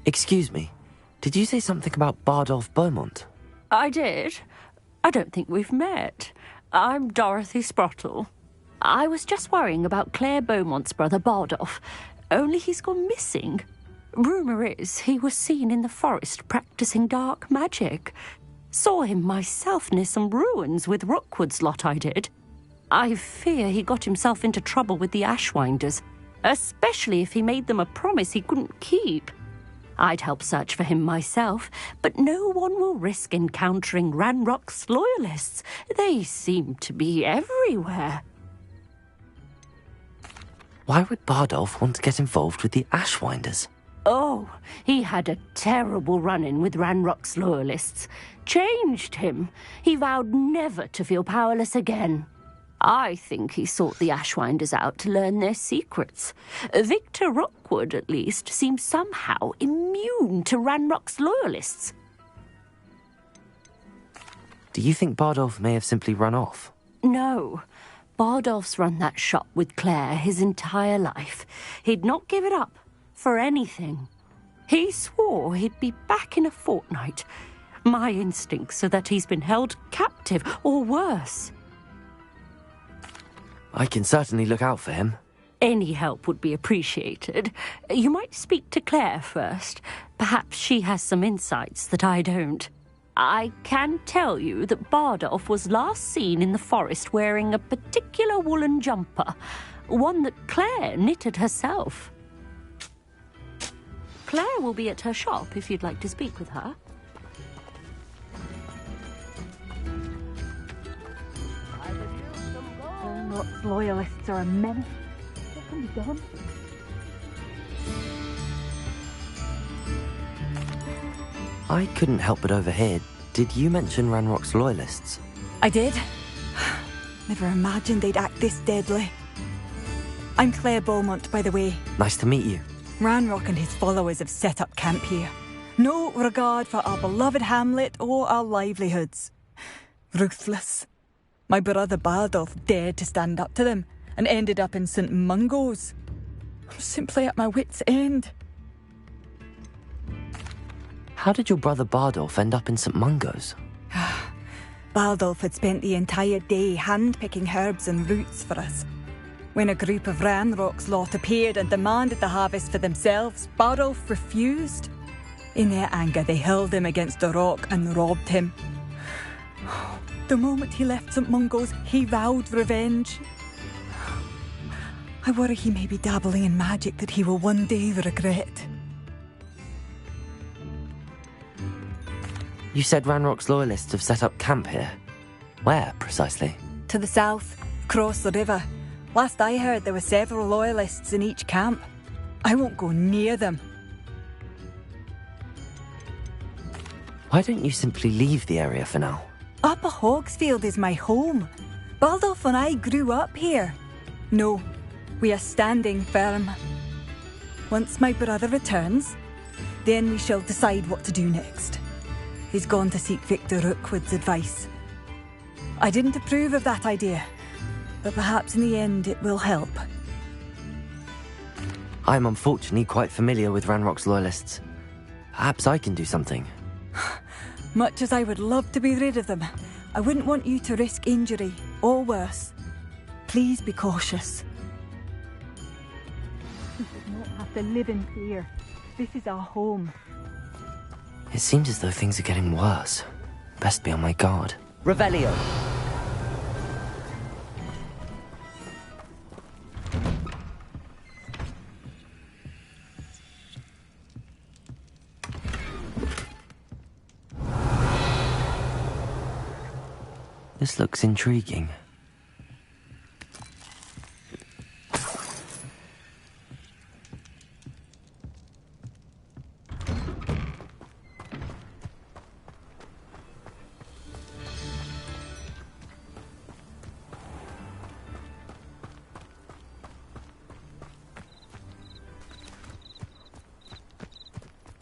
Excuse me, did you say something about Bardolph Beaumont? I did. I don't think we've met. I'm Dorothy Sprottle. I was just worrying about Claire Beaumont's brother Bardolph, only he's gone missing. Rumour is he was seen in the forest practising dark magic. Saw him myself near some ruins with Rookwood's lot I did. I fear he got himself into trouble with the Ashwinders, especially if he made them a promise he couldn't keep. I'd help search for him myself, but no one will risk encountering Ranrock's loyalists. They seem to be everywhere. Why would Bardolph want to get involved with the Ashwinders? Oh, he had a terrible run-in with Ranrock's loyalists. Changed him. He vowed never to feel powerless again. I think he sought the Ashwinders out to learn their secrets. Victor Rookwood, at least, seems somehow immune to Ranrock's loyalists. Do you think Bardolph may have simply run off? No. Bardolph's run that shop with Claire his entire life. He'd not give it up for anything. He swore he'd be back in a fortnight. My instincts are that he's been held captive, or worse. I can certainly look out for him. Any help would be appreciated. You might speak to Claire first. Perhaps she has some insights that I don't. I can tell you that Bardolph was last seen in the forest wearing a particular woolen jumper, one that Claire knitted herself. Claire will be at her shop if you'd like to speak with her. Ranrock's loyalists are a menace. What can be done? I couldn't help but overhear. Did you mention Ranrock's loyalists? I did. Never imagined they'd act this deadly. I'm Claire Beaumont, by the way. Nice to meet you. Ranrock and his followers have set up camp here. No regard for our beloved hamlet or our livelihoods. Ruthless. My brother Bardolph dared to stand up to them and ended up in St. Mungo's. I'm simply at my wit's end. How did your brother Bardolph end up in St. Mungo's? Bardolph had spent the entire day hand-picking herbs and roots for us. When a group of Ranrock's lot appeared and demanded the harvest for themselves, Bardolph refused. In their anger, they hurled him against a rock and robbed him. The moment he left St. Mungo's, he vowed revenge. I worry he may be dabbling in magic that he will one day regret. You said Ranrock's loyalists have set up camp here. Where, precisely? To the south, across the river. Last I heard, there were several loyalists in each camp. I won't go near them. Why don't you simply leave the area for now? Upper Hogsfield is my home. Bardolph and I grew up here. No, we are standing firm. Once my brother returns, then we shall decide what to do next. He's gone to seek Victor Rookwood's advice. I didn't approve of that idea, but perhaps in the end it will help. I'm unfortunately quite familiar with Ranrock's loyalists. Perhaps I can do something. Much as I would love to be rid of them, I wouldn't want you to risk injury, or worse. Please be cautious. We should not have to live in fear. This is our home. It seems as though things are getting worse. Best be on my guard. Revelio. This looks intriguing.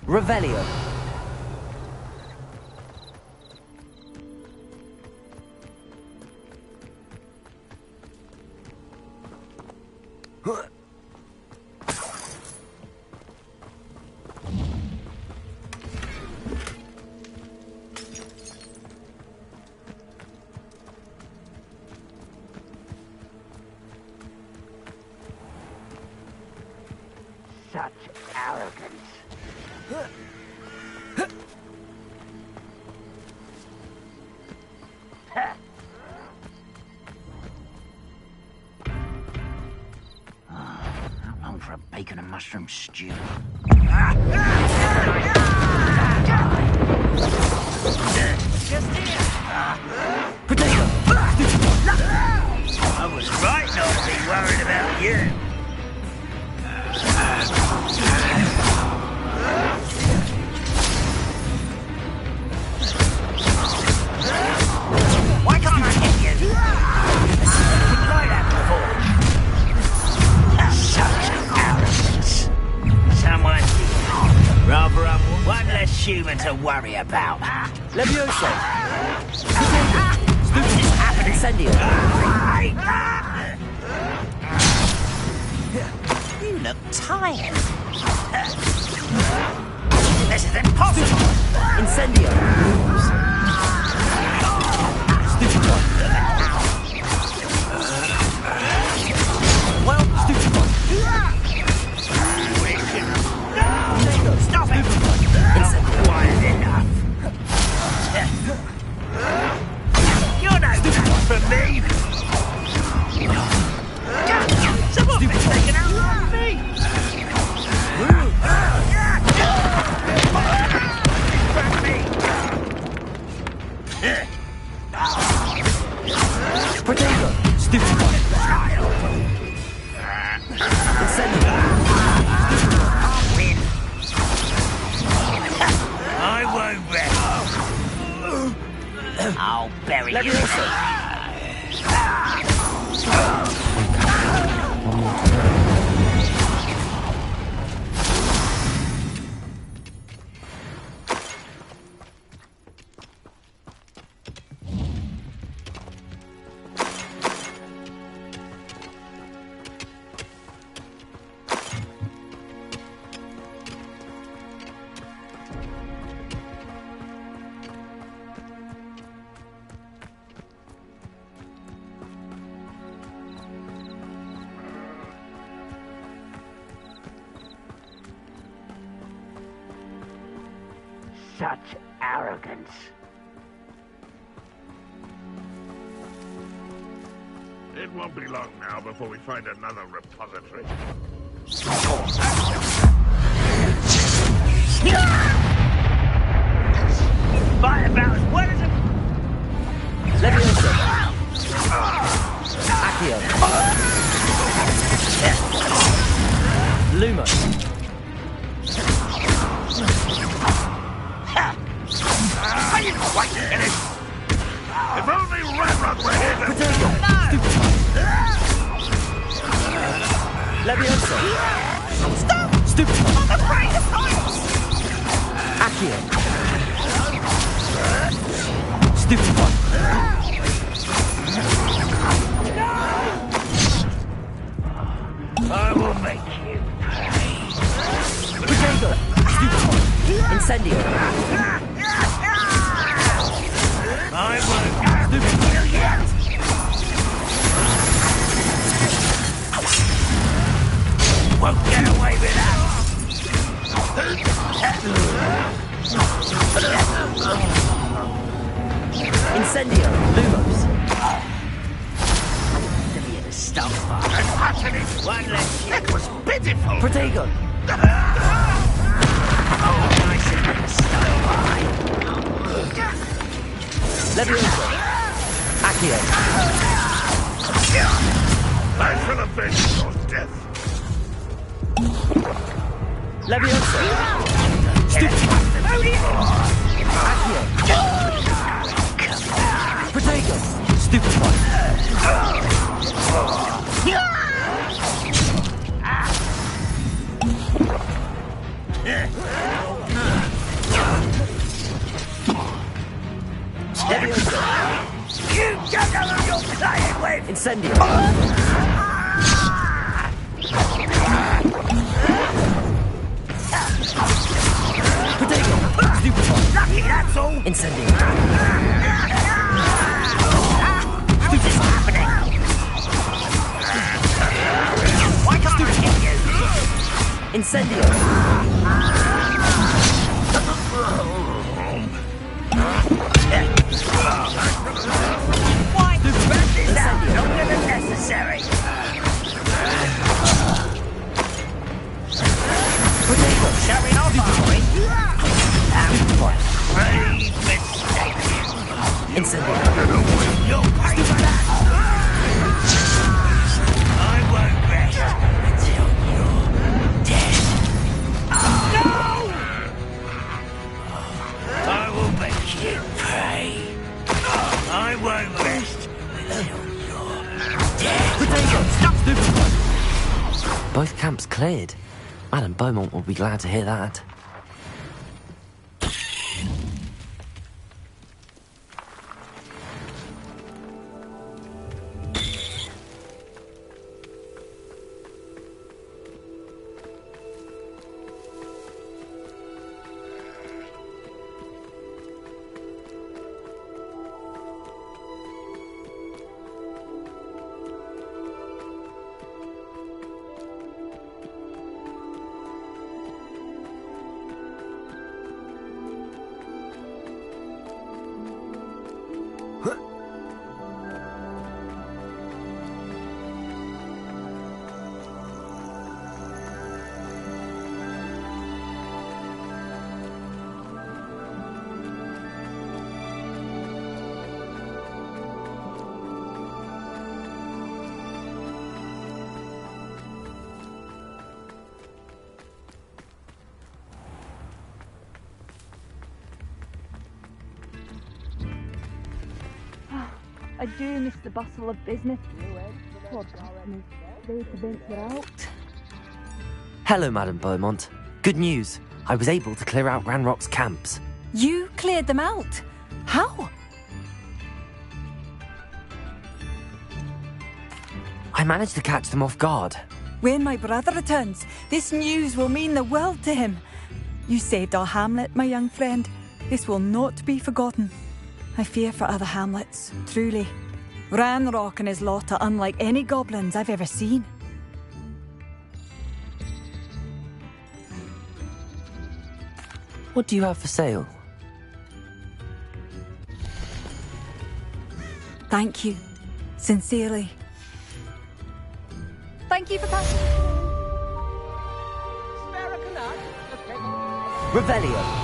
Revelio. Such arrogance. How long for a bacon and mushroom stew? Just here! Potato! I was right not to be worried about you. Why can't I hit you? Right at before. Such arrogance. Someone rather up one less human to worry about. Levioso! What's happening? Incendio! You look tired. This is impossible. Incendio! Stupid one! Well, Stupid one! no! Stop it! Not quiet enough. You're no match for me. Someone's been taken out on me. Back me. Potato! Stupid one! Incendio! I'll win. I won't bet. I'll bury you. One more time. Such arrogance. It won't be long now before we find another repository. Fight about as well as a... Levioso! Accio! Lumos! I didn't quite get it. If only Ranrock were here to... Potato! Stupid one! Levioso! Stop! Stupid one! I'm afraid of heights. Accio! Stupid one! I will make you pay. Potato! Stupid one! Incendio! I won't have you yet. Won't get away with that. Incendio! Lumos! The stuff one less It was pitiful! Protego! nice and let us stuff by. Levioso! Accio! I shall avenge your death. Levioso! Stupid! Accio! Protego! Stupid one! Levioso! You don't know who you're playing with. Incendio! Protego! Stupid one! Lucky, that's all. Incendio! How's this happening? Why can't I hit you? Incendio! Why? Burn this out longer than necessary. Showing off, are we? Grave mistake. Incendio! You'll pay for that. I won't rest until you're dead. No! I will make you pay. I won't rest until you're dead. Stop, stupid! Both camps cleared. Madam Beaumont will be glad to hear that. I do miss the bustle of business. Poor Gareth, those events are out. Hello, Madam Beaumont. Good news. I was able to clear out Ranrock's camps. You cleared them out? How? I managed to catch them off guard. When my brother returns, this news will mean the world to him. You saved our hamlet, my young friend. This will not be forgotten. I fear for other hamlets, truly. Ranrock and his lot are unlike any goblins I've ever seen. What do you have for sale? Thank you. Sincerely. Thank you for passing. Revelio!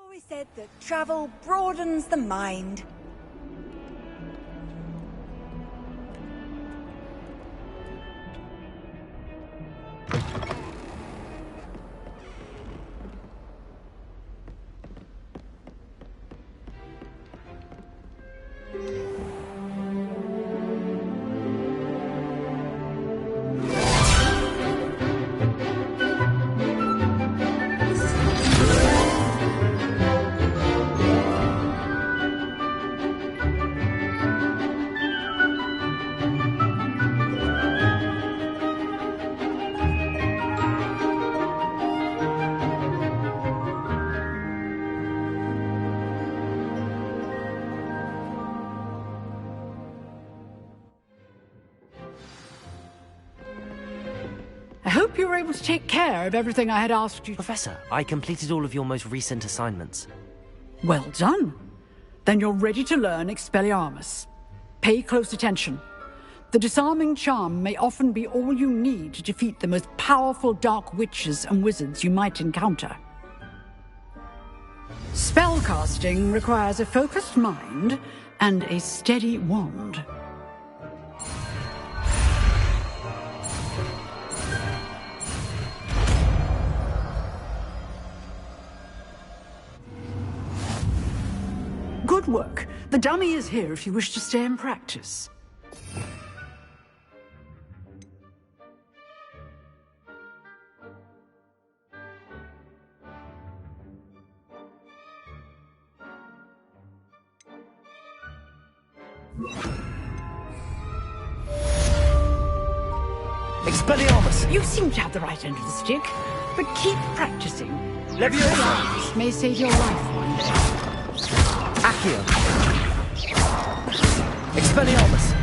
always said that travel broadens the mind. I hope you were able to take care of everything I had asked you. Professor, I completed all of your most recent assignments. Well done. Then you're ready to learn Expelliarmus. Pay close attention. The disarming charm may often be all you need to defeat the most powerful dark witches and wizards you might encounter. Spellcasting requires a focused mind and a steady wand. Good work. The dummy is here if you wish to stay and practice. Expelliarmus! You seem to have the right end of the stick, but keep practicing. Leviosa! This may save your life one day. Accio! Expelliarmus!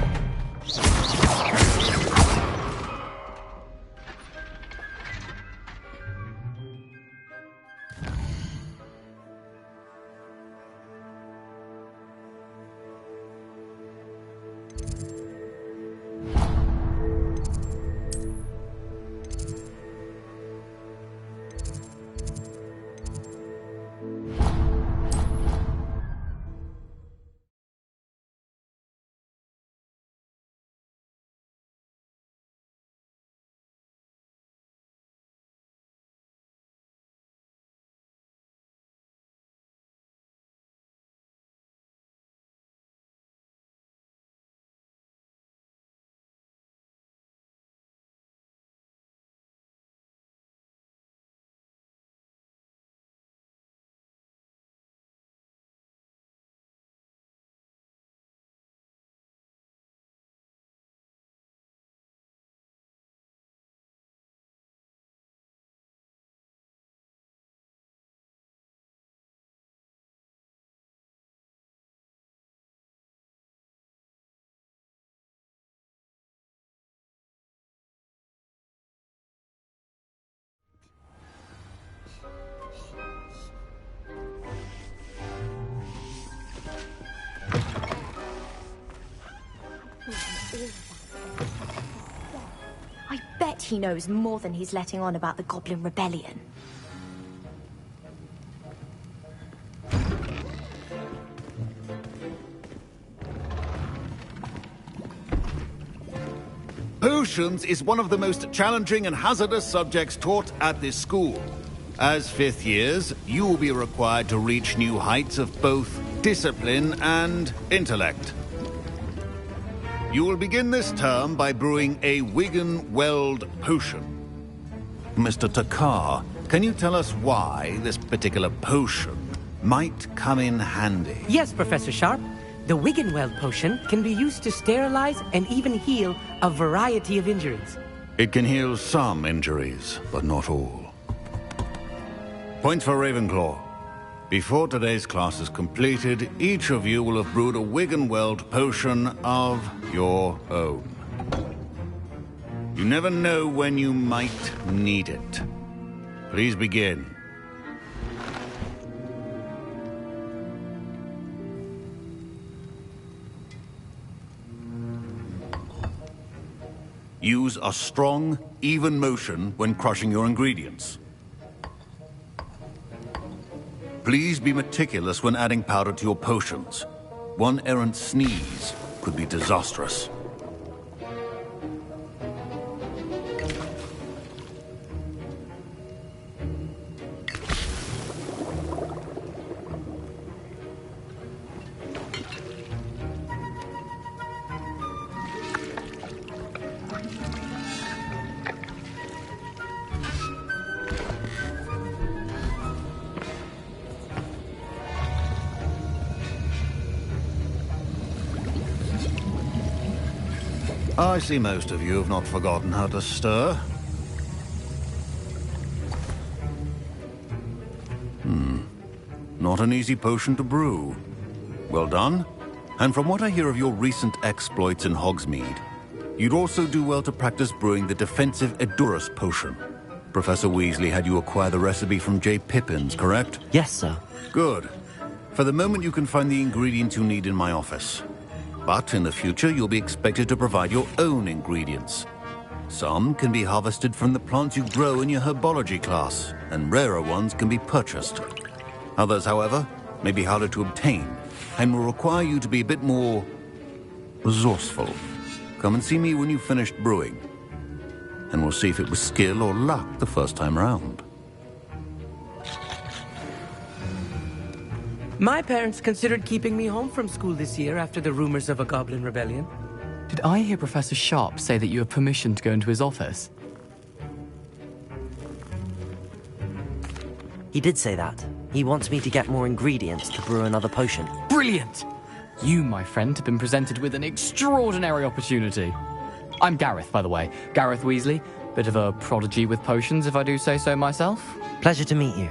I bet he knows more than he's letting on about the Goblin Rebellion. Potions is one of the most challenging and hazardous subjects taught at this school. As fifth years, you will be required to reach new heights of both discipline and intellect. You will begin this term by brewing a Wiggenweld potion. Mr. Takar, can you tell us why this particular potion might come in handy? Yes, Professor Sharp. The Wiggenweld potion can be used to sterilize and even heal a variety of injuries. It can heal some injuries, but not all. Point for Ravenclaw. Before today's class is completed, each of you will have brewed a Wiggenweld potion of your own. You never know when you might need it. Please begin. Use a strong, even motion when crushing your ingredients. Please be meticulous when adding powder to your potions. One errant sneeze could be disastrous. I see most of you have not forgotten how to stir. Not an easy potion to brew. Well done. And from what I hear of your recent exploits in Hogsmeade, you'd also do well to practice brewing the defensive Edurus potion. Professor Weasley had you acquire the recipe from J. Pippins, correct? Yes, sir. Good. For the moment, you can find the ingredients you need in my office. But in the future, you'll be expected to provide your own ingredients. Some can be harvested from the plants you grow in your herbology class, and rarer ones can be purchased. Others, however, may be harder to obtain, and will require you to be a bit more resourceful. Come and see me when you've finished brewing, and we'll see if it was skill or luck the first time round. My parents considered keeping me home from school this year after the rumors of a goblin rebellion. Did I hear Professor Sharp say that you have permission to go into his office? He did say that. He wants me to get more ingredients to brew another potion. Brilliant! You, my friend, have been presented with an extraordinary opportunity. I'm Gareth, by the way. Gareth Weasley. Bit of a prodigy with potions, if I do say so myself. Pleasure to meet you.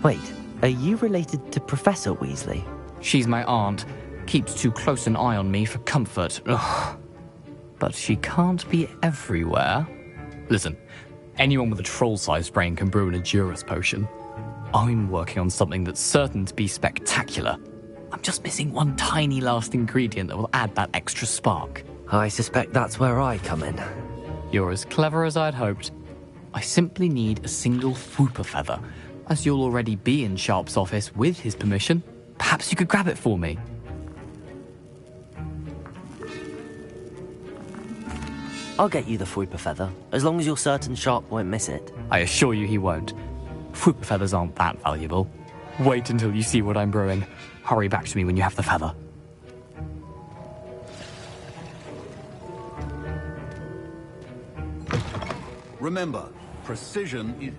Wait, are you related to Professor Weasley? She's my aunt. Keeps too close an eye on me for comfort. Ugh. But she can't be everywhere. Listen, anyone with a troll-sized brain can brew an Edurus potion. I'm working on something that's certain to be spectacular. I'm just missing one tiny last ingredient that will add that extra spark. I suspect that's where I come in. You're as clever as I'd hoped. I simply need a single Whooper feather. As you'll already be in Sharp's office with his permission, perhaps you could grab it for me. I'll get you the Whooper feather, as long as you're certain Sharp won't miss it. I assure you he won't. Whooper feathers aren't that valuable. Wait until you see what I'm brewing. Hurry back to me when you have the feather. Remember, precision is...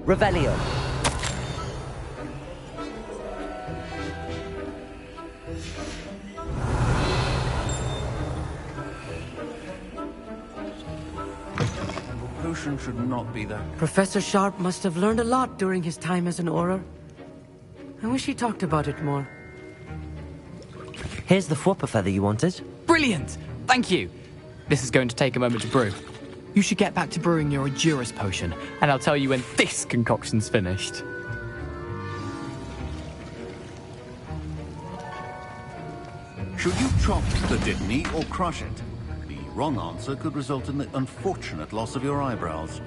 Revelio. Potion should not be that. Professor Sharp must have learned a lot during his time as an Auror. I wish he talked about it more. Here's the Whooper feather you wanted. Brilliant! Thank you. This is going to take a moment to brew. You should get back to brewing your Edurus potion, and I'll tell you when this concoction's finished. Should you chop the Dittany or crush it? The wrong answer could result in the unfortunate loss of your eyebrows.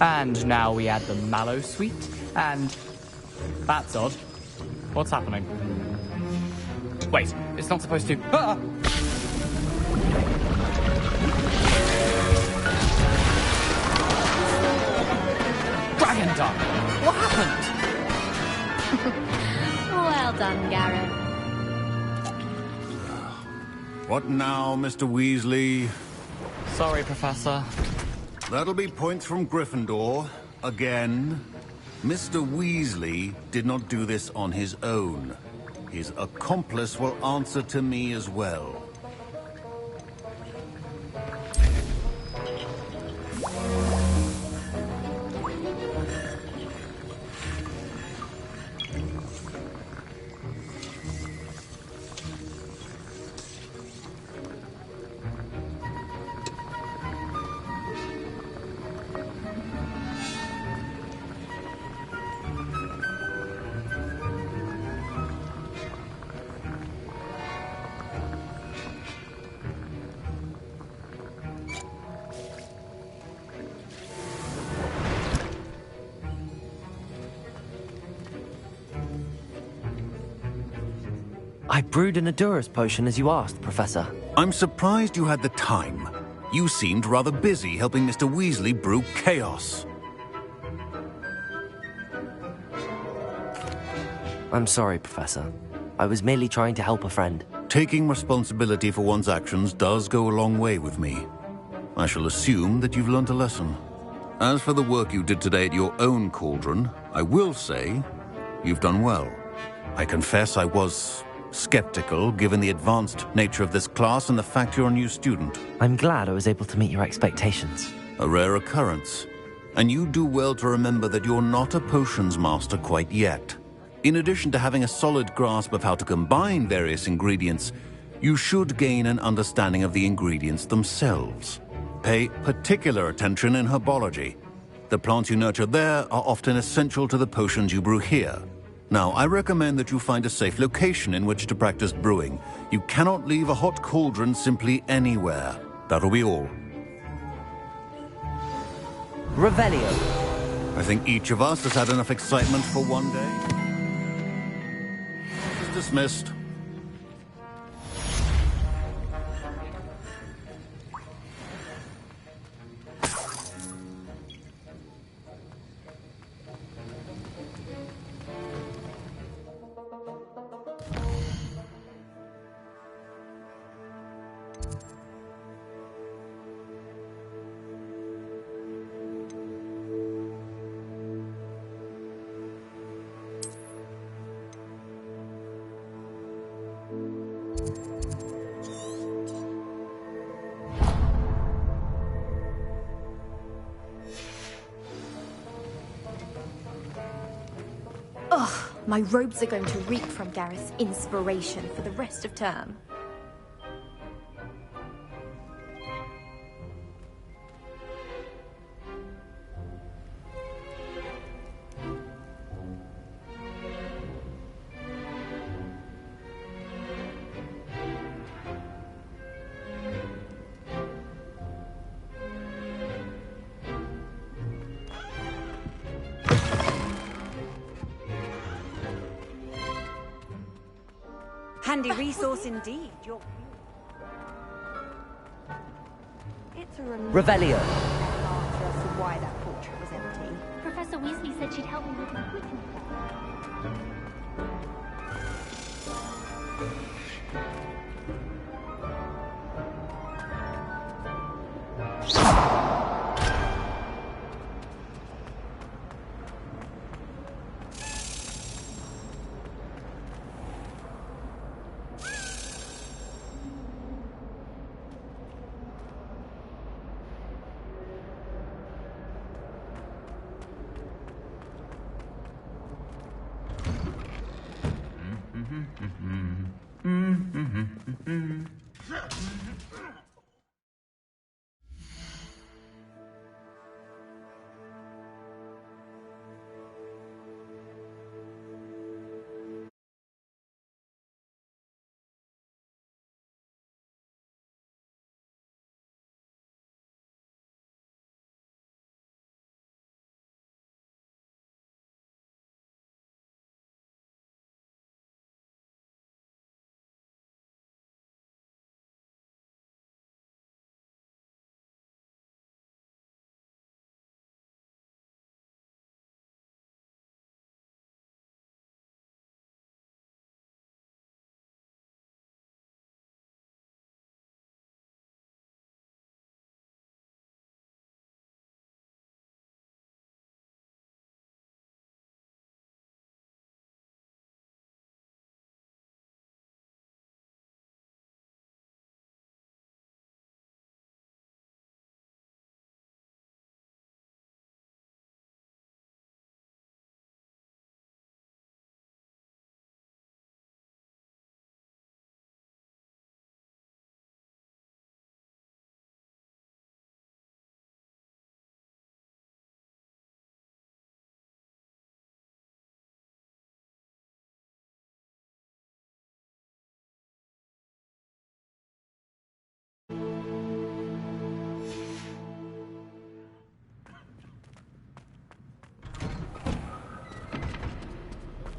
And now we add the mallow sweet, and... That's odd. What's happening? Wait, it's not supposed to... Ah! Dragon Dung! What happened? Well done, Gareth. What now, Mr. Weasley? Sorry, Professor. That'll be points from Gryffindor. Again. Mr. Weasley did not do this on his own. His accomplice will answer to me as well. I brewed an Adurus potion as you asked, Professor. I'm surprised you had the time. You seemed rather busy helping Mr. Weasley brew chaos. I'm sorry, Professor. I was merely trying to help a friend. Taking responsibility for one's actions does go a long way with me. I shall assume that you've learnt a lesson. As for the work you did today at your own cauldron, I will say you've done well. I confess I was skeptical, given the advanced nature of this class and the fact you're a new student. I'm glad I was able to meet your expectations. A rare occurrence. And you do well to remember that you're not a potions master quite yet. In addition to having a solid grasp of how to combine various ingredients, you should gain an understanding of the ingredients themselves. Pay particular attention in herbology. The plants you nurture there are often essential to the potions you brew here. Now, I recommend that you find a safe location in which to practice brewing. You cannot leave a hot cauldron simply anywhere. That'll be all. Revelio. I think each of us has had enough excitement for one day. Dismissed. Ugh, my robes are going to reek from Gareth's inspiration for the rest of term. Handy resource indeed. It's a Revelio. answer as to why that portrait was empty. Professor Weasley said she'd help me with my witness.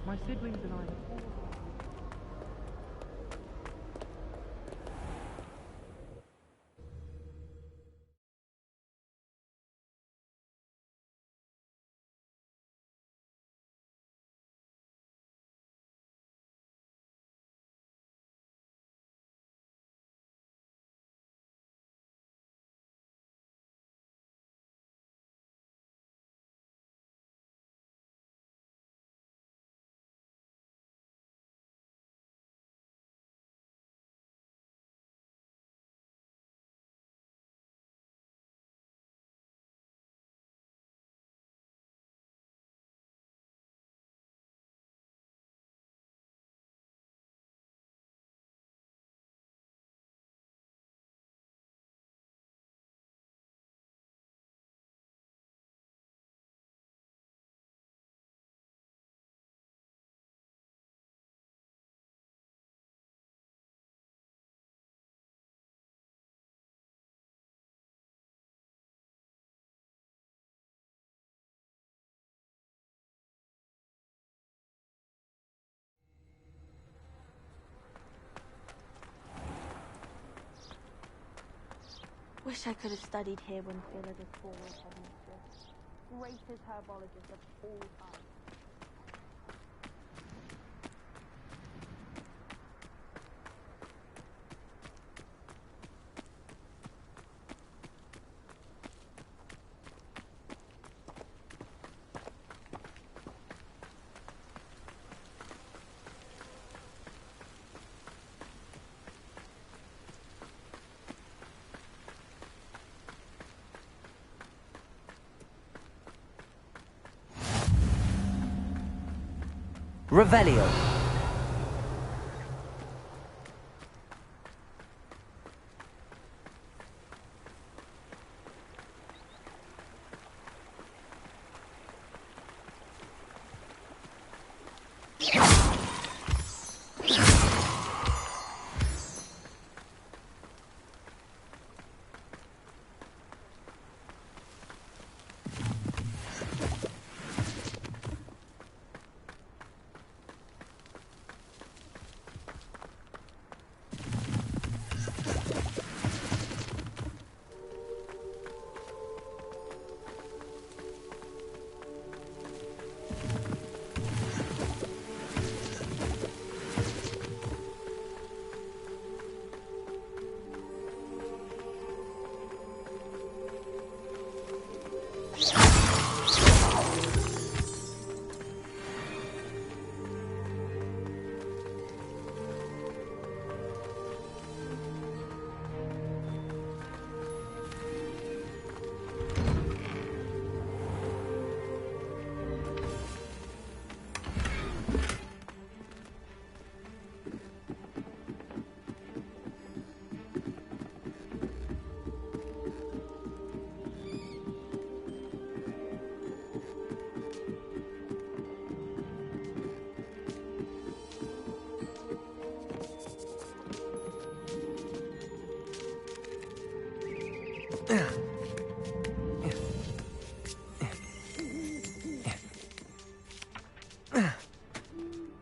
My siblings and I... Wish I could have studied here when Philida Tor was headmistress. Greatest herbologist of all time. Revelio.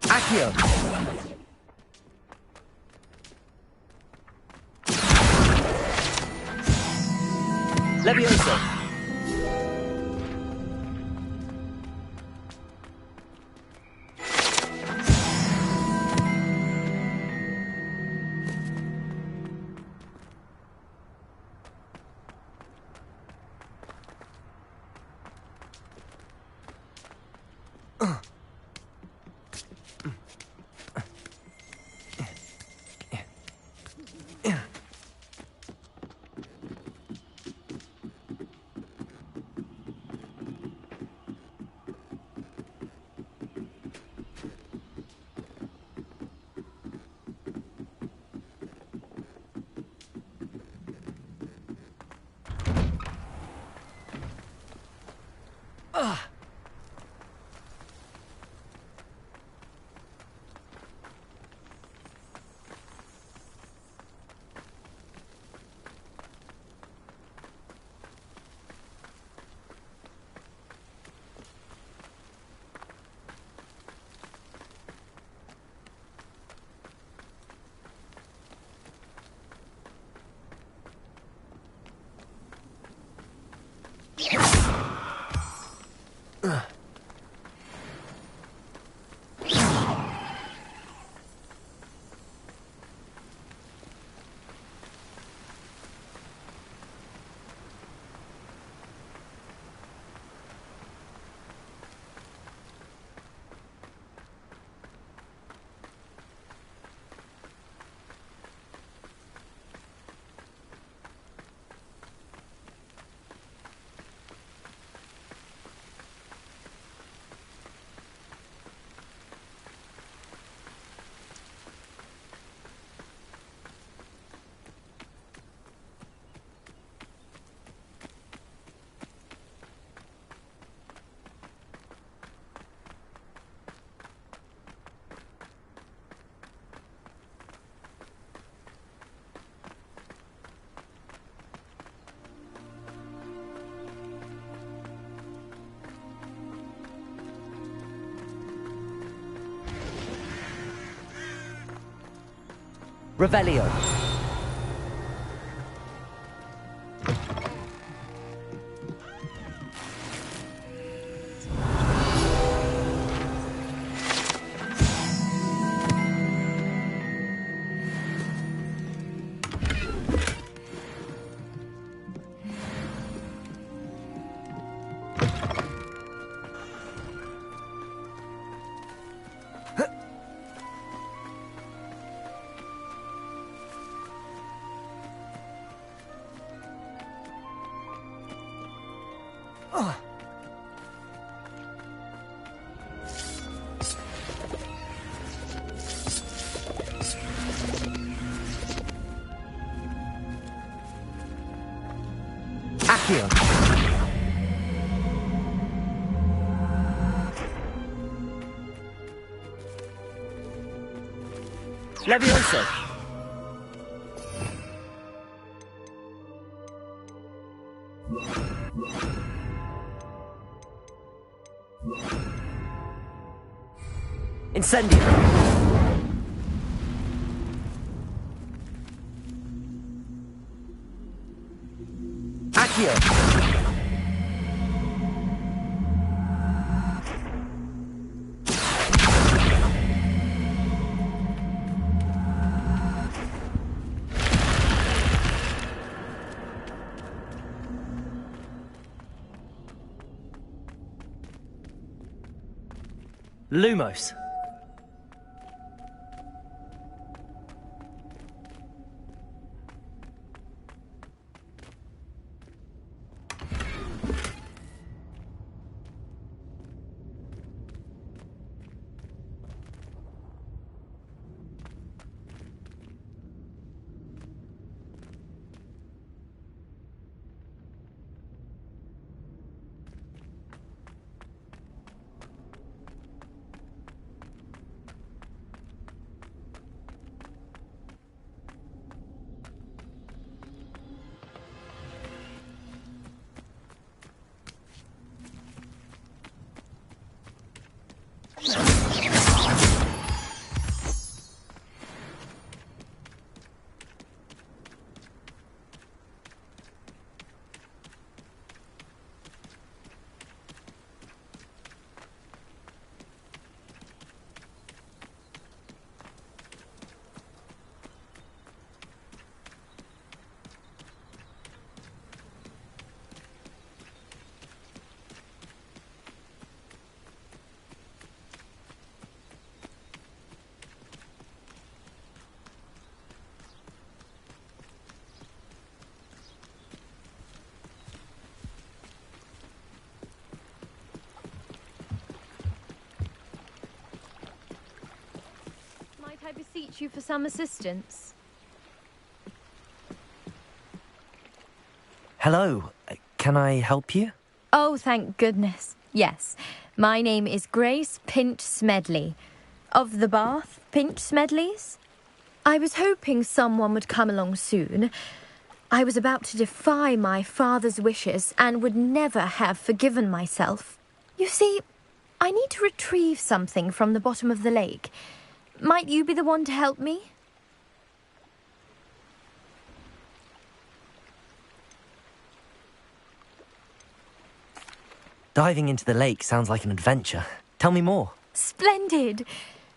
Accio. Levioso. Revelio. Accio! Levioso! Incendio! Accio! Lumos. I beseech you for some assistance. Hello. Can I help you? Oh, thank goodness. Yes. My name is Grace Pinch Smedley. Of the Bath Pinch Smedleys. I was hoping someone would come along soon. I was about to defy my father's wishes and would never have forgiven myself. You see, I need to retrieve something from the bottom of the lake. Might you be the one to help me? Diving into the lake sounds like an adventure. Tell me more. Splendid!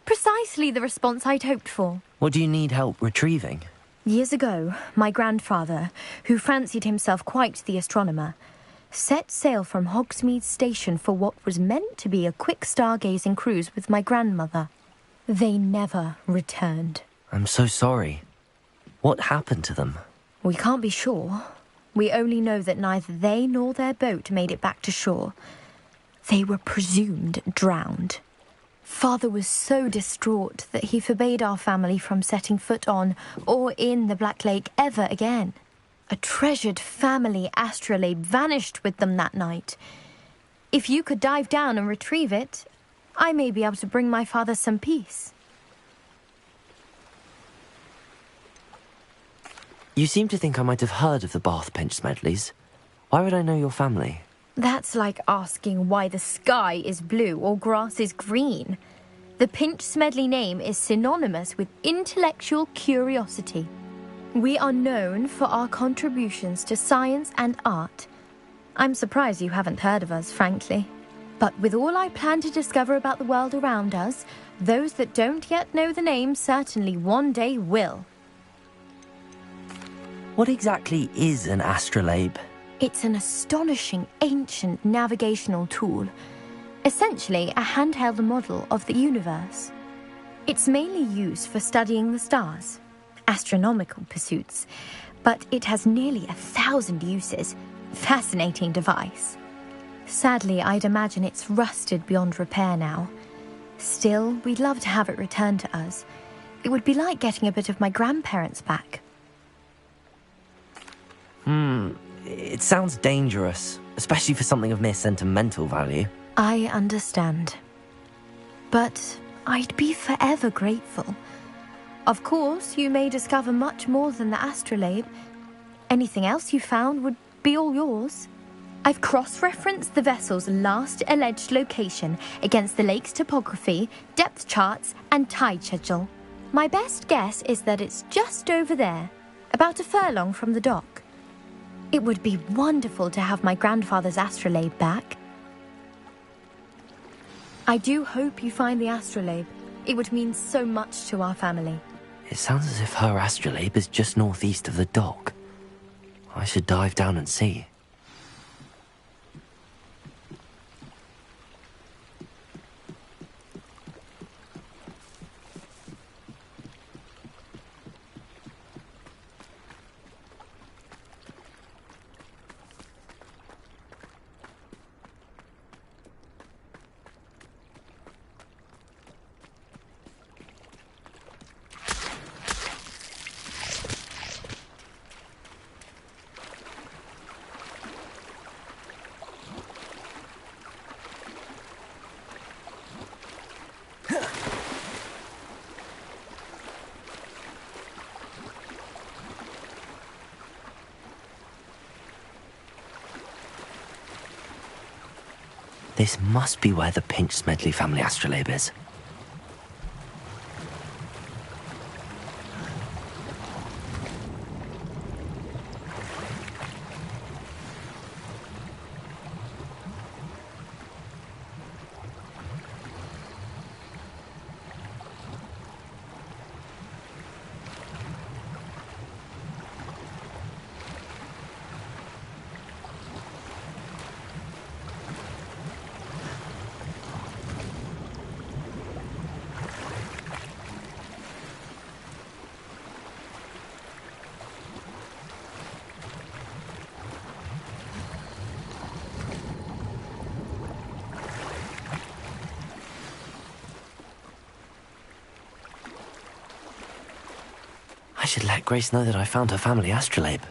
Precisely the response I'd hoped for. What do you need help retrieving? Years ago, my grandfather, who fancied himself quite the astronomer, set sail from Hogsmeade Station for what was meant to be a quick stargazing cruise with my grandmother. They never returned. I'm so sorry. What happened to them? We can't be sure. We only know that neither they nor their boat made it back to shore. They were presumed drowned. Father was so distraught that he forbade our family from setting foot on or in the Black Lake ever again. A treasured family astrolabe vanished with them that night. If you could dive down and retrieve it, I may be able to bring my father some peace. You seem to think I might have heard of the Bath Pinch Smedleys. Why would I know your family? That's like asking why the sky is blue or grass is green. The Pinch Smedley name is synonymous with intellectual curiosity. We are known for our contributions to science and art. I'm surprised you haven't heard of us, frankly. But with all I plan to discover about the world around us, those that don't yet know the name certainly one day will. What exactly is an astrolabe? It's an astonishing ancient navigational tool. Essentially a handheld model of the universe. It's mainly used for studying the stars, astronomical pursuits, but it has nearly 1,000 uses. Fascinating device. Sadly, I'd imagine it's rusted beyond repair now. Still, we'd love to have it returned to us. It would be like getting a bit of my grandparents back. It sounds dangerous, especially for something of mere sentimental value. I understand. But I'd be forever grateful. Of course, you may discover much more than the astrolabe. Anything else you found would be all yours. I've cross-referenced the vessel's last alleged location against the lake's topography, depth charts, and tide schedule. My best guess is that it's just over there, about a furlong from the dock. It would be wonderful to have my grandfather's astrolabe back. I do hope you find the astrolabe. It would mean so much to our family. It sounds as if her astrolabe is just northeast of the dock. I should dive down and see. This must be where the Pinch Smedley family astrolabe is. I should let Grace know that I found her family astrolabe.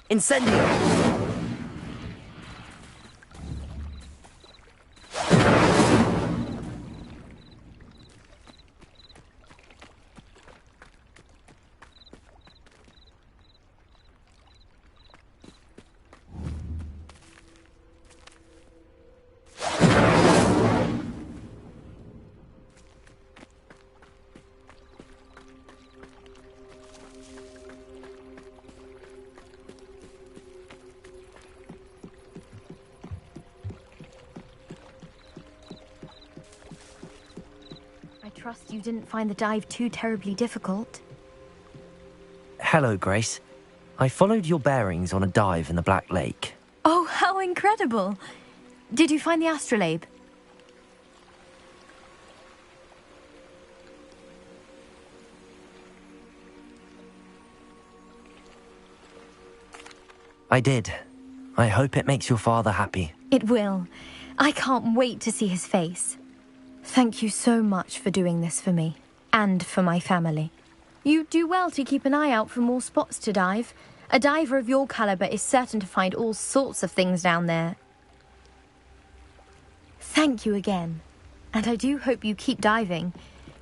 Incendio! Trust you didn't find the dive too terribly difficult. Hello, Grace. I followed your bearings on a dive in the Black Lake. Oh, how incredible! Did you find the astrolabe? I did. I hope it makes your father happy. It will. I can't wait to see his face. Thank you so much for doing this for me, and for my family. You do well to keep an eye out for more spots to dive. A diver of your caliber is certain to find all sorts of things down there. Thank you again, and I do hope you keep diving.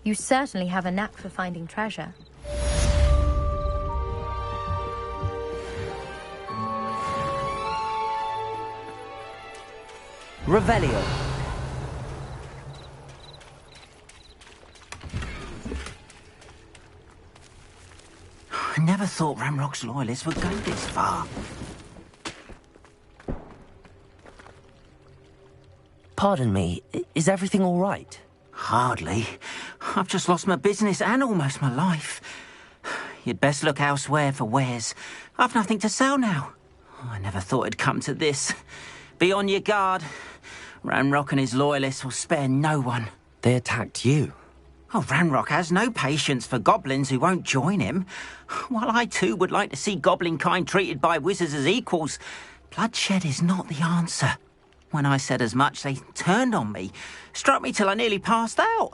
You certainly have a knack for finding treasure. Revelio. I never thought Ramrock's loyalists would go this far. Pardon me, is everything all right? Hardly. I've just lost my business and almost my life. You'd best look elsewhere for wares. I've nothing to sell now. I never thought it'd come to this. Be on your guard. Ranrock and his loyalists will spare no one. They attacked you? Oh, Ranrock has no patience for goblins who won't join him. While I too would like to see goblin kind treated by wizards as equals, bloodshed is not the answer. When I said as much, they turned on me, struck me till I nearly passed out.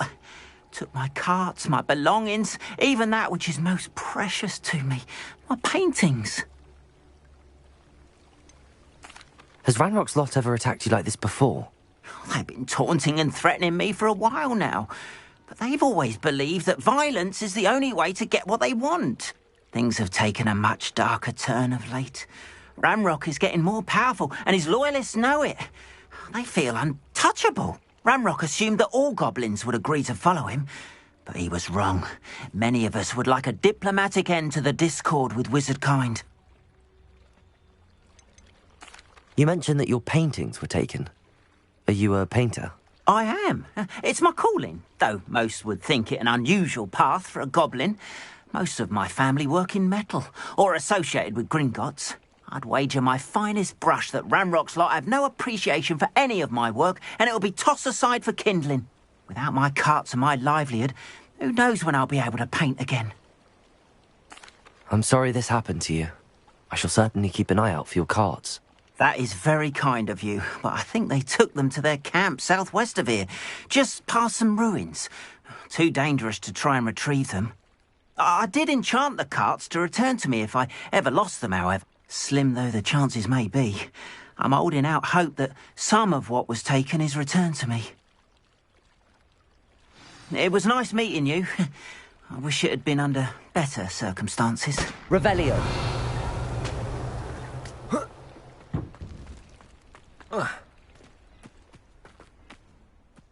Took my carts, my belongings, even that which is most precious to me, my paintings. Has Ranrock's lot ever attacked you like this before? They've been taunting and threatening me for a while now, but they've always believed that violence is the only way to get what they want. Things have taken a much darker turn of late. Ranrock is getting more powerful, and his loyalists know it. They feel untouchable. Ranrock assumed that all goblins would agree to follow him, but he was wrong. Many of us would like a diplomatic end to the discord with wizard kind. You mentioned that your paintings were taken. Are you a painter? I am. It's my calling, though most would think it an unusual path for a goblin. Most of my family work in metal, or associated with Gringotts. I'd wager my finest brush that Ranrock's lot have no appreciation for any of my work, and it'll be tossed aside for kindling. Without my carts and my livelihood, who knows when I'll be able to paint again. I'm sorry this happened to you. I shall certainly keep an eye out for your carts. That is very kind of you, but I think they took them to their camp southwest of here, just past some ruins. Too dangerous to try and retrieve them. I did enchant the carts to return to me if I ever lost them, however. Slim though the chances may be, I'm holding out hope that some of what was taken is returned to me. It was nice meeting you. I wish it had been under better circumstances. Revelio.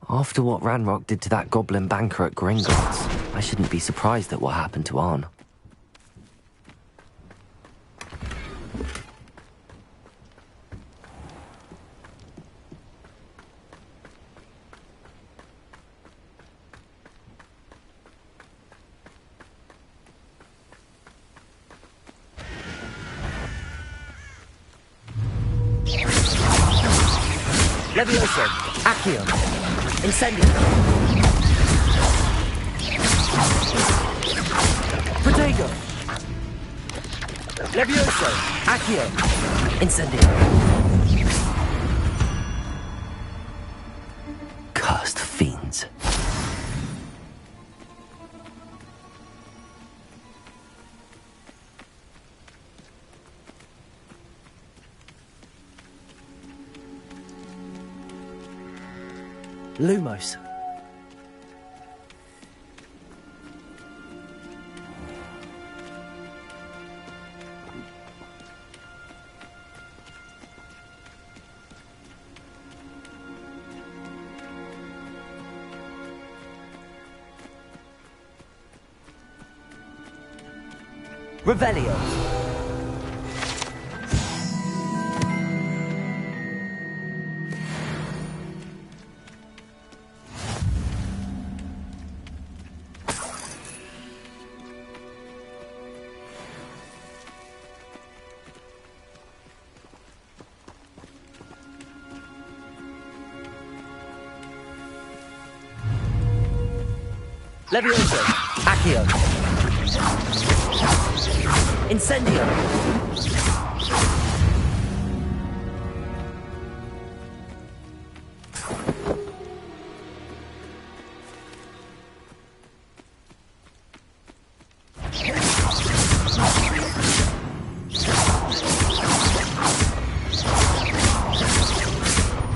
After what Ranrock did to that goblin banker at Gringotts, I shouldn't be surprised at what happened to Arn. Levioso, Accio, Incendio. Protego. Levioso, Accio, Incendio. Cursed fiends. Lumos. Revelio. Levioso, Accio, Incendio.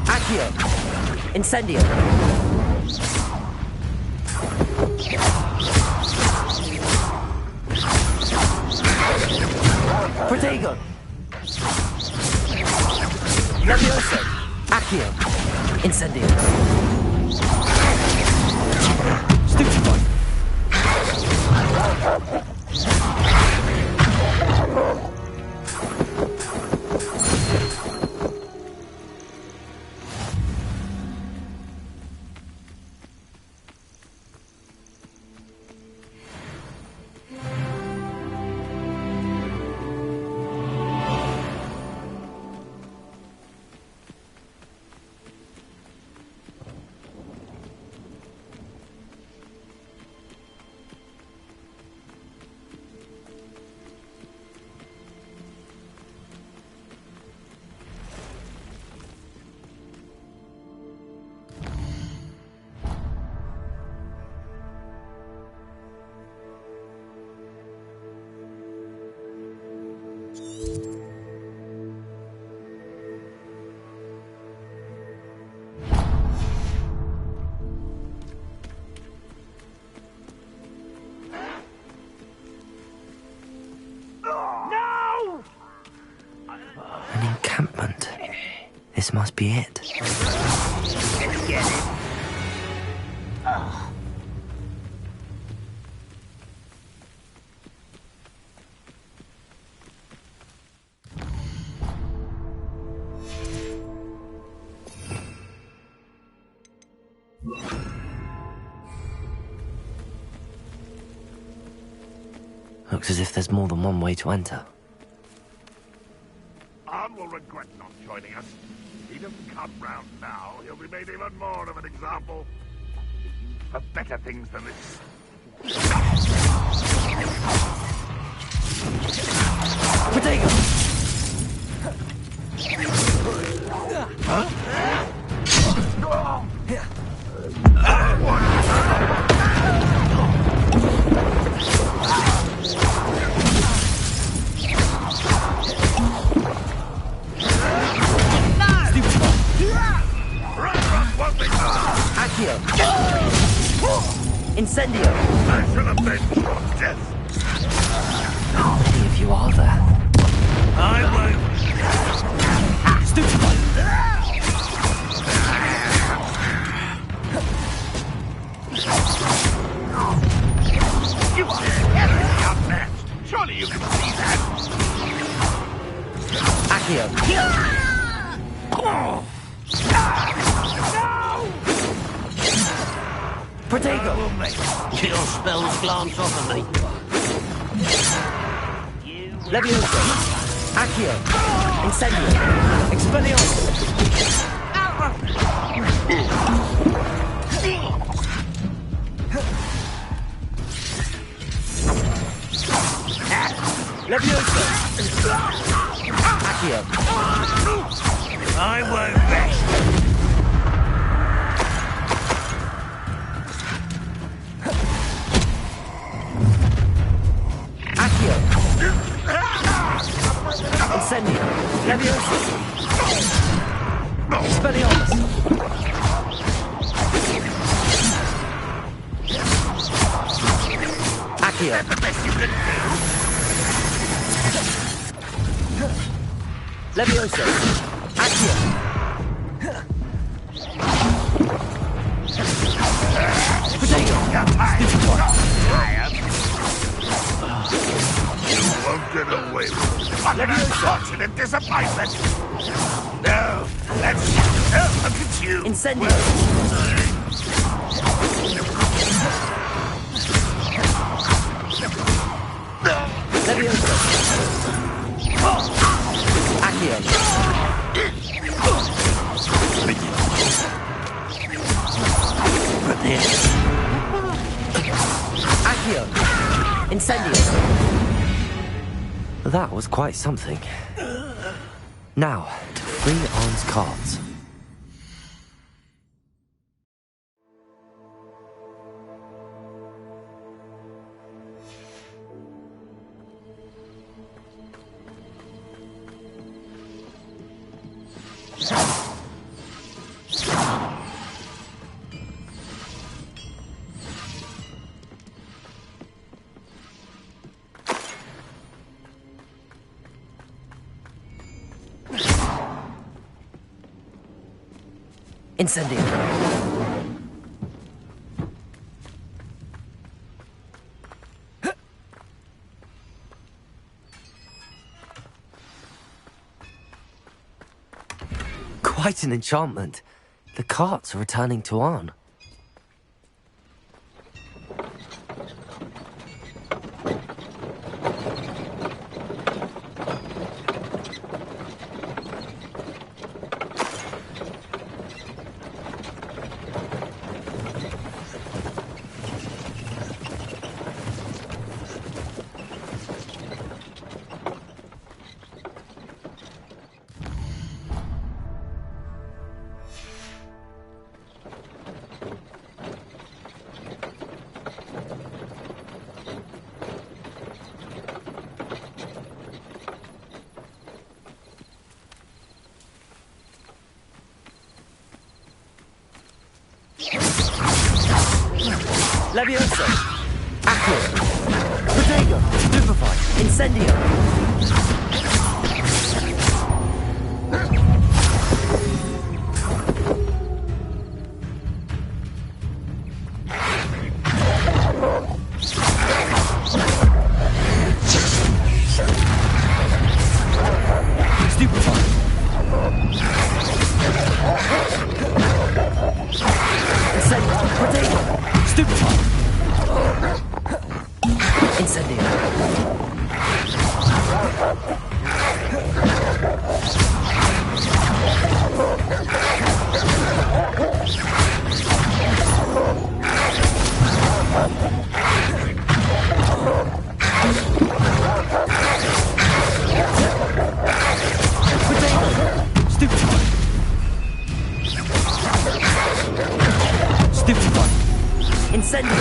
Accio, Incendio. Protego. Levioso. Accio. Incendio. Stupefy. This must be it. Let's get it. Looks as if there's more than one way to enter. Arn will regret not joining us. If he doesn't come round now, he'll be made even more of an example. For better things than this. Potato! Huh? Accio! Incendio! I should have been your death. How many of you are there? I won't. Stupefy! You are terribly outmatched. Surely you can see that. Accio! Protego! Your spells glance off of me. Levioso! Accio! Incendio! Expelliarmus! Levioso! Accio! I won't rest. Accio! Incendio! Levioso! Expelliarmus! Accio! That's the best you can Levioso! Accio! Potato! You won't get away with it. What an unfortunate disappointment. No, let's look at you. Incendio! Levioso! Accio! Accio! Incendio! That was quite something. Now, to free Arn's cards. Incendio! Quite an enchantment. The carts are returning to Arn. Levioso! Accio! Protego! Stupefy! Incendio! Incendio. Incendio!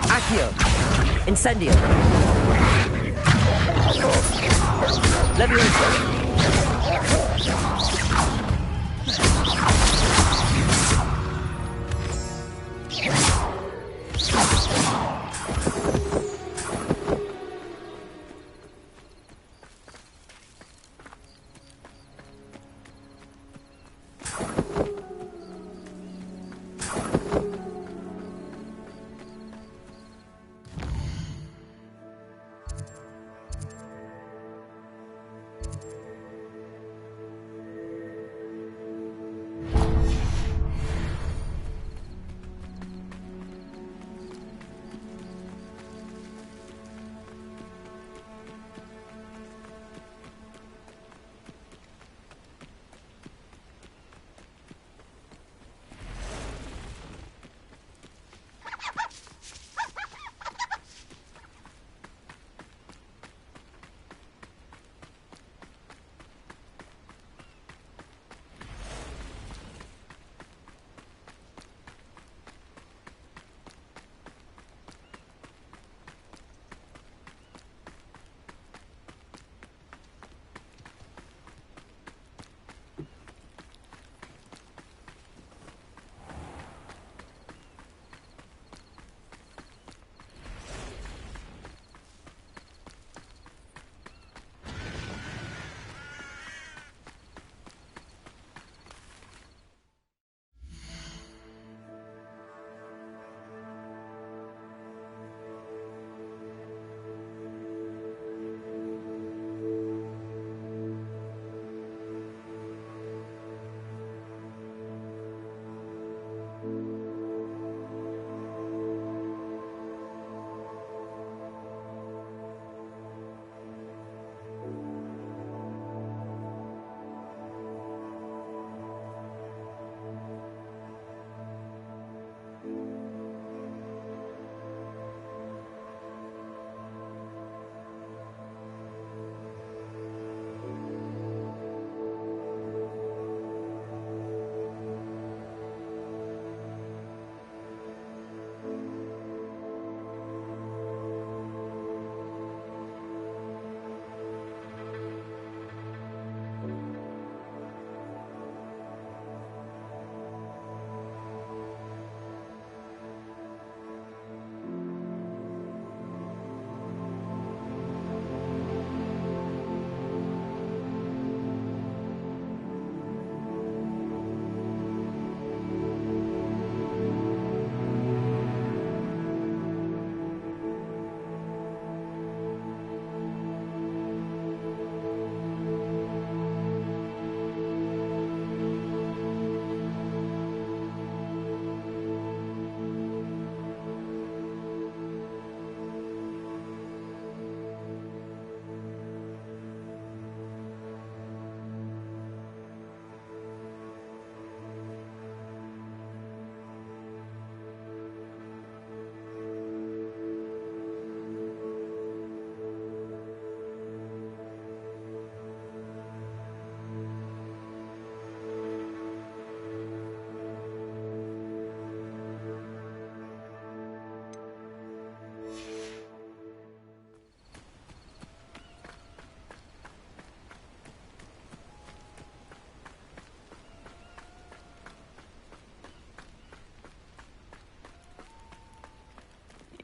Accio! Incendio! Levioso!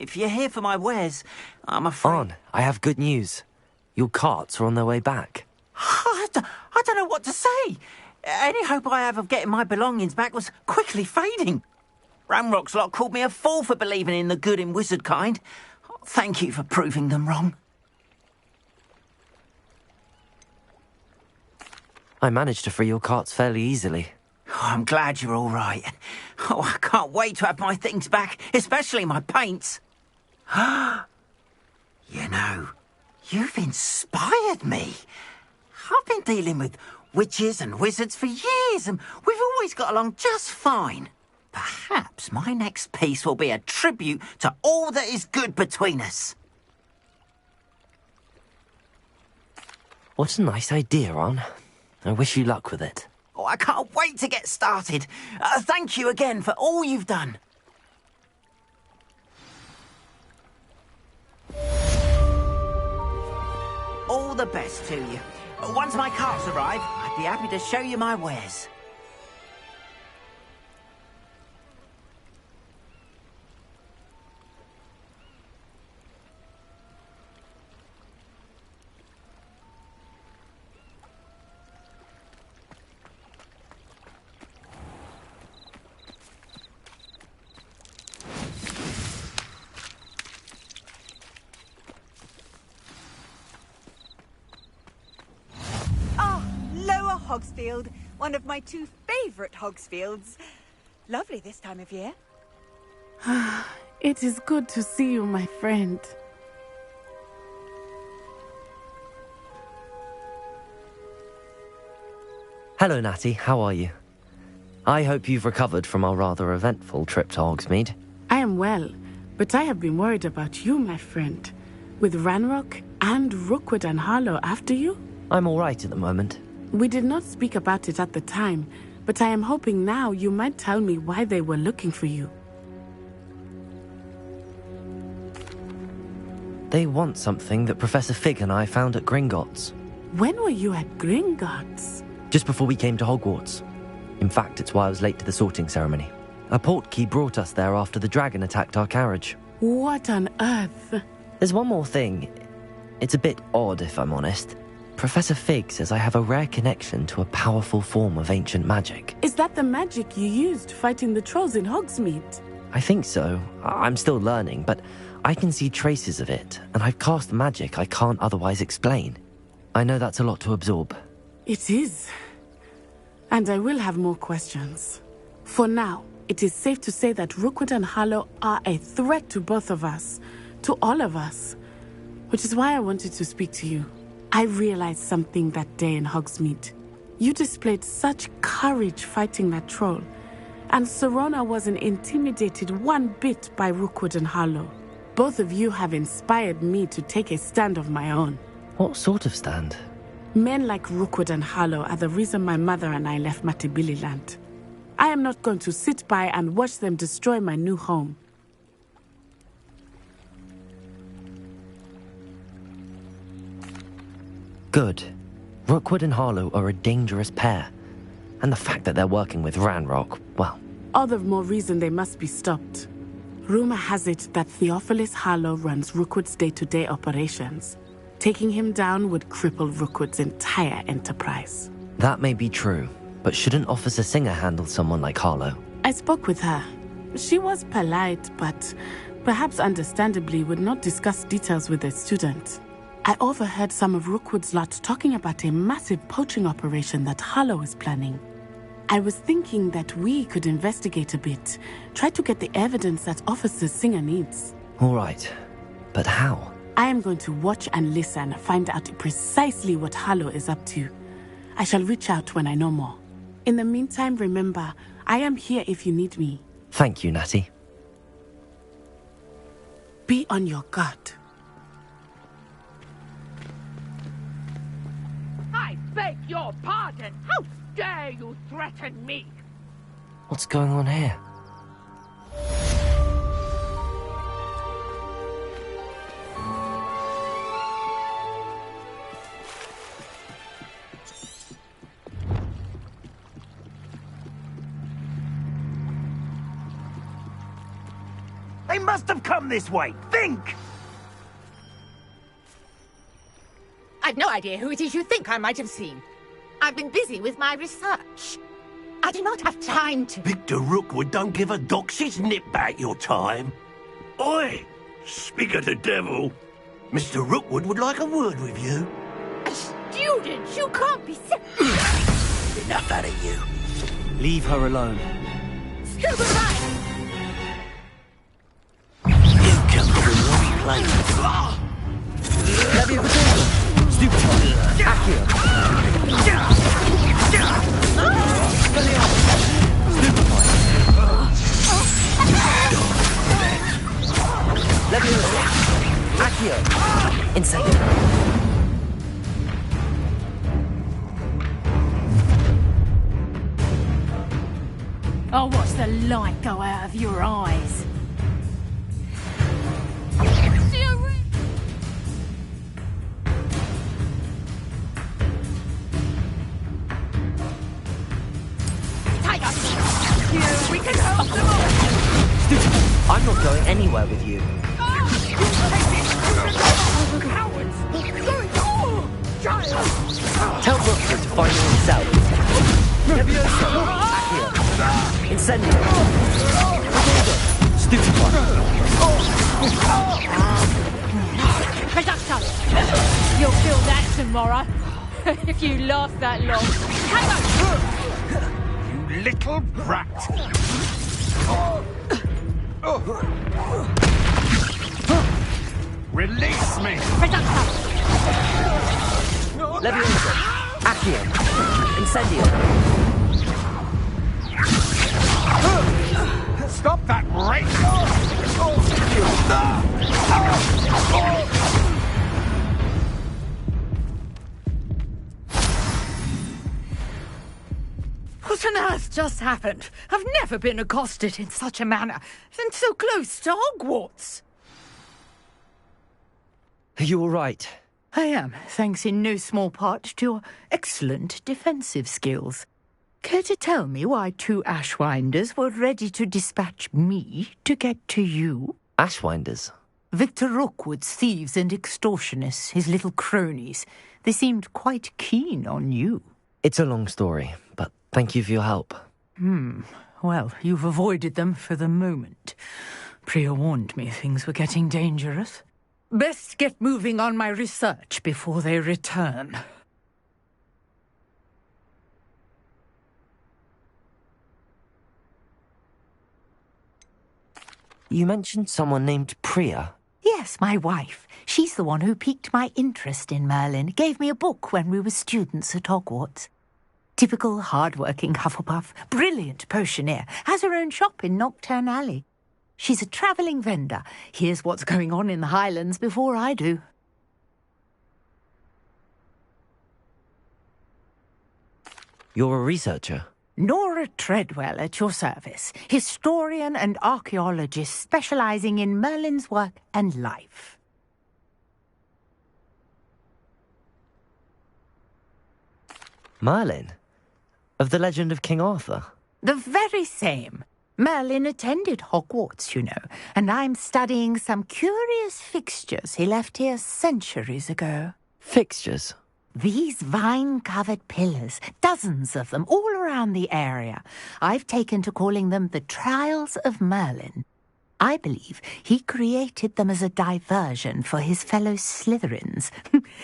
If you're here for my wares, I'm afraid... On, I have good news. Your carts are on their way back. I don't know what to say. Any hope I have of getting my belongings back was quickly fading. Ramrock's lot called me a fool for believing in the good in wizard kind. Thank you for proving them wrong. I managed to free your carts fairly easily. Oh, I'm glad you're all right. Oh, I can't wait to have my things back, especially my paints. You know, you've inspired me. I've been dealing with witches and wizards for years, and we've always got along just fine. Perhaps my next piece will be a tribute to all that is good between us. What a nice idea, Ron. I wish you luck with it. Oh, I can't wait to get started. Thank you again for all you've done. All the best to you. Once my carts arrive, I'd be happy to show you my wares. Hogsfield, one of my 2 favourite Hogsfields. Lovely this time of year. It is good to see you, my friend. Hello, Natty. How are you? I hope you've recovered from our rather eventful trip to Hogsmeade. I am well, but I have been worried about you, my friend. With Ranrock and Rookwood and Harlow after you? I'm all right at the moment. We did not speak about it at the time, but I am hoping now you might tell me why they were looking for you. They want something that Professor Fig and I found at Gringotts. When were you at Gringotts? Just before we came to Hogwarts. In fact, it's why I was late to the sorting ceremony. A portkey brought us there after the dragon attacked our carriage. What on earth? There's one more thing. It's a bit odd, if I'm honest. Professor Fig says I have a rare connection to a powerful form of ancient magic. Is that the magic you used fighting the trolls in Hogsmeade? I think so. I'm still learning, but I can see traces of it, and I've cast magic I can't otherwise explain. I know that's a lot to absorb. It is. And I will have more questions. For now, it is safe to say that Rookwood and Harlow are a threat to both of us, to all of us, which is why I wanted to speak to you. I realized something that day in Hogsmeade. You displayed such courage fighting that troll, and Serona wasn't intimidated one bit by Rookwood and Harlow. Both of you have inspired me to take a stand of my own. What sort of stand? Men like Rookwood and Harlow are the reason my mother and I left Matabeleland. I am not going to sit by and watch them destroy my new home. Good. Rookwood and Harlow are a dangerous pair. And the fact that they're working with Ranrock, well... All the more reason they must be stopped. Rumor has it that Theophilus Harlow runs Rookwood's day-to-day operations. Taking him down would cripple Rookwood's entire enterprise. That may be true, but shouldn't Officer Singer handle someone like Harlow? I spoke with her. She was polite, but perhaps understandably would not discuss details with a student. I overheard some of Rookwood's lot talking about a massive poaching operation that Harlow is planning. I was thinking that we could investigate a bit, try to get the evidence that Officer Singer needs. All right, but how? I am going to watch and listen, find out precisely what Harlow is up to. I shall reach out when I know more. In the meantime, remember, I am here if you need me. Thank you, Natty. Be on your guard. I beg your pardon! How dare you threaten me? What's going on here? They must have come this way. Think! I've no idea who it is you think I might have seen. I've been busy with my research. I do not have time to... Victor Rookwood don't give a doxy's nip back your time. Oi! Speak of the devil. Mr. Rookwood would like a word with you. A student? You can't be... Enough out of you. Leave her alone. Scuba dive! You come to the wrong place. Leviosa! Stupid! Accio! Leviosa! Accio! Insane! I'll watch the light go out of your eyes. We can help them all! Stupid! I'm not going anywhere with you. Tell Rookwood to find you himself. Leviosa! Accio! Incendio! Stupid one! Reducto! You'll feel that tomorrow. If you last that long. You little brat! Release me! Reducto! Leviosa! Accio! Incendio! Stop that race! What on earth just happened? I've never been accosted in such a manner, and so close to Hogwarts. Are you all right? I am, thanks in no small part to your excellent defensive skills. Care to tell me why 2 Ashwinders were ready to dispatch me to get to you? Ashwinders? Victor Rookwood's thieves and extortionists, his little cronies. They seemed quite keen on you. It's a long story, but thank you for your help. Well, you've avoided them for the moment. Priya warned me things were getting dangerous. Best get moving on my research before they return. You mentioned someone named Priya. Yes, my wife. She's the one who piqued my interest in Merlin, gave me a book when we were students at Hogwarts. Typical hard-working Hufflepuff, brilliant potioneer, has her own shop in Nocturne Alley. She's a travelling vendor. Hears what's going on in the Highlands before I do. You're a researcher? Nora Treadwell at your service, historian and archaeologist specialising in Merlin's work and life. Merlin? Of the legend of King Arthur? The very same. Merlin attended Hogwarts, you know, and I'm studying some curious fixtures he left here centuries ago. Fixtures? These vine-covered pillars, dozens of them, all around the area. I've taken to calling them the Trials of Merlin. I believe he created them as a diversion for his fellow Slytherins.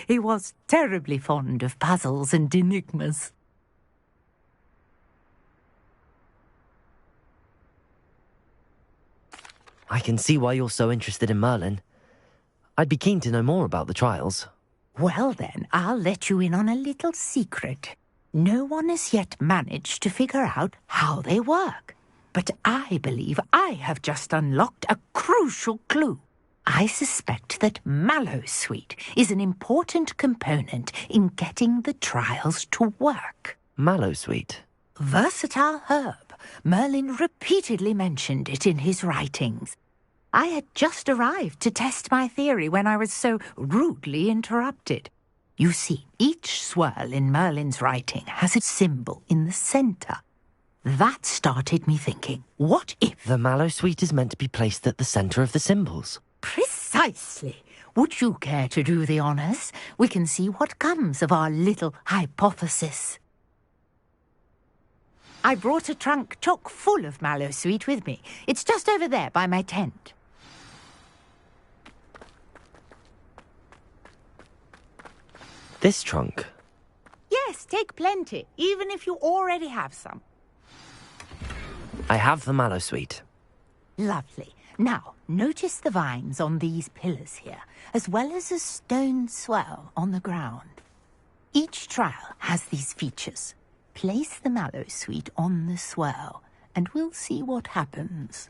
He was terribly fond of puzzles and enigmas. I can see why you're so interested in Merlin. I'd be keen to know more about the trials. Well then, I'll let you in on a little secret. No one has yet managed to figure out how they work. But I believe I have just unlocked a crucial clue. I suspect that Mallowsweet is an important component in getting the trials to work. Mallowsweet? Versatile herb. Merlin repeatedly mentioned it in his writings. I had just arrived to test my theory when I was so rudely interrupted. You see, each swirl in Merlin's writing has a symbol in the centre. That started me thinking, what if... The Mallowsweet is meant to be placed at the centre of the symbols. Precisely. Would you care to do the honours? We can see what comes of our little hypothesis. I brought a trunk chock full of Mallowsweet with me. It's just over there by my tent. This trunk? Yes, take plenty, even if you already have some. I have the mallow sweet. Lovely. Now, notice the vines on these pillars here, as well as a stone swell on the ground. Each trial has these features. Place the mallow sweet on the swell, and we'll see what happens.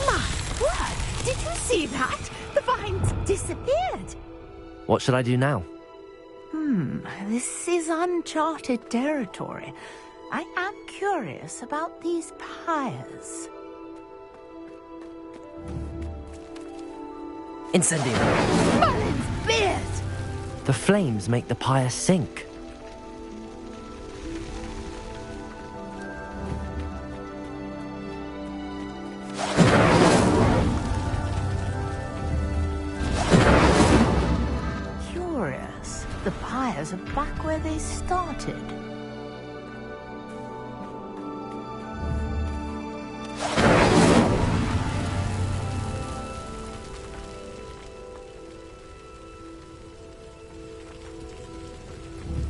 My word! Did you see that? The vines disappeared. What should I do now? This is uncharted territory. I am curious about these pyres. Incendio! Merlin's beard! The flames make the pyre sink. Curious. The pyres are back where they started.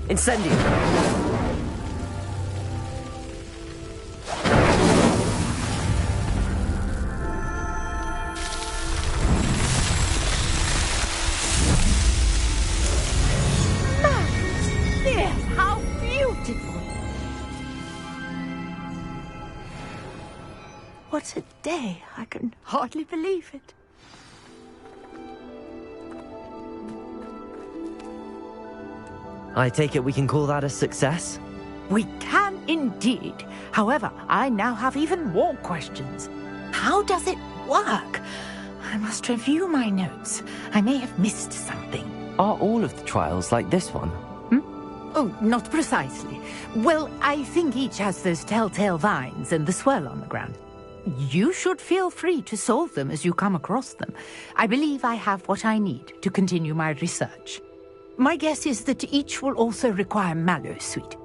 Incendio! Yes, how beautiful! What a day! I can hardly believe it. I take it we can call that a success? We can indeed. However, I now have even more questions. How does it work? I must review my notes. I may have missed something. Are all of the trials like this one? Oh, not precisely. Well, I think each has those telltale vines and the swirl on the ground. You should feel free to solve them as you come across them. I believe I have what I need to continue my research. My guess is that each will also require mallow sweet,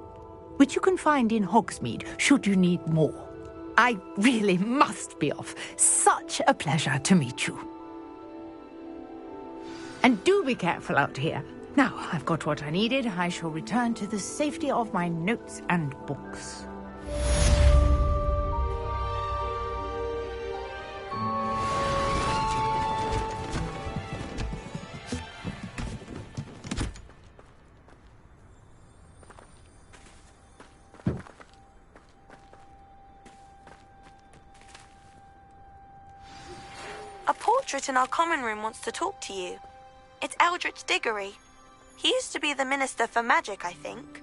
which you can find in Hogsmeade should you need more. I really must be off. Such a pleasure to meet you. And do be careful out here. Now, I've got what I needed. I shall return to the safety of my notes and books. A portrait in our common room wants to talk to you. It's Eldritch Diggory. He used to be the Minister for Magic, I think.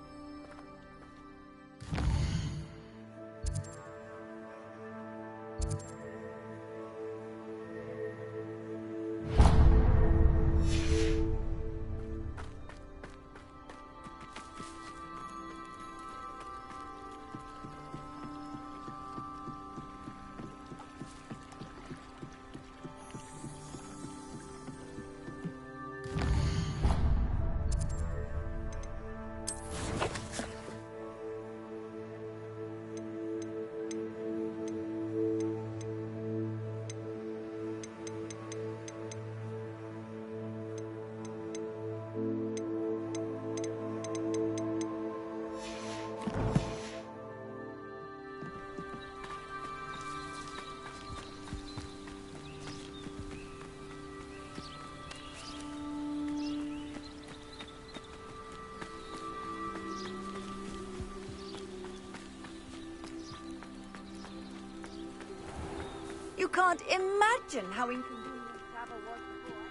You can't imagine how inconvenient travel was before.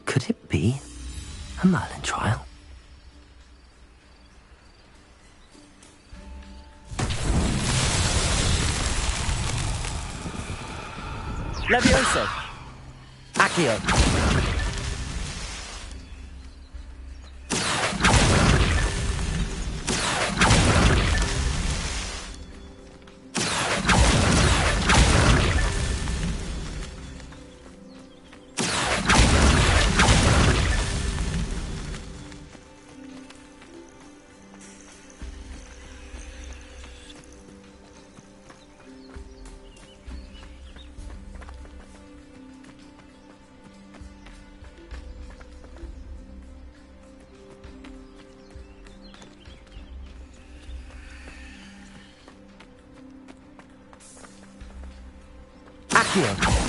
Could it be? A Merlin trial? Levioso! Accio! Accio!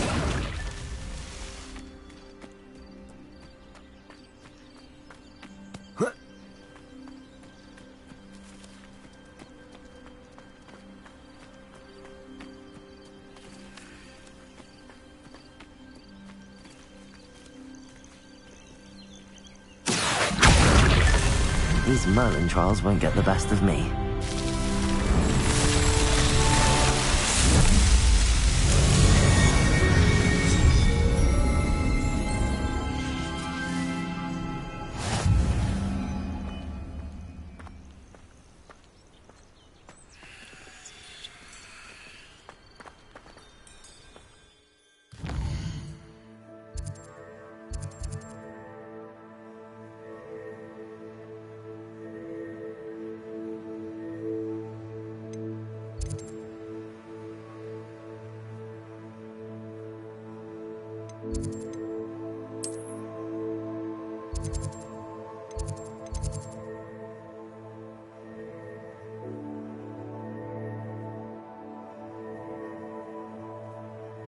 These Merlin trials won't get the best of me.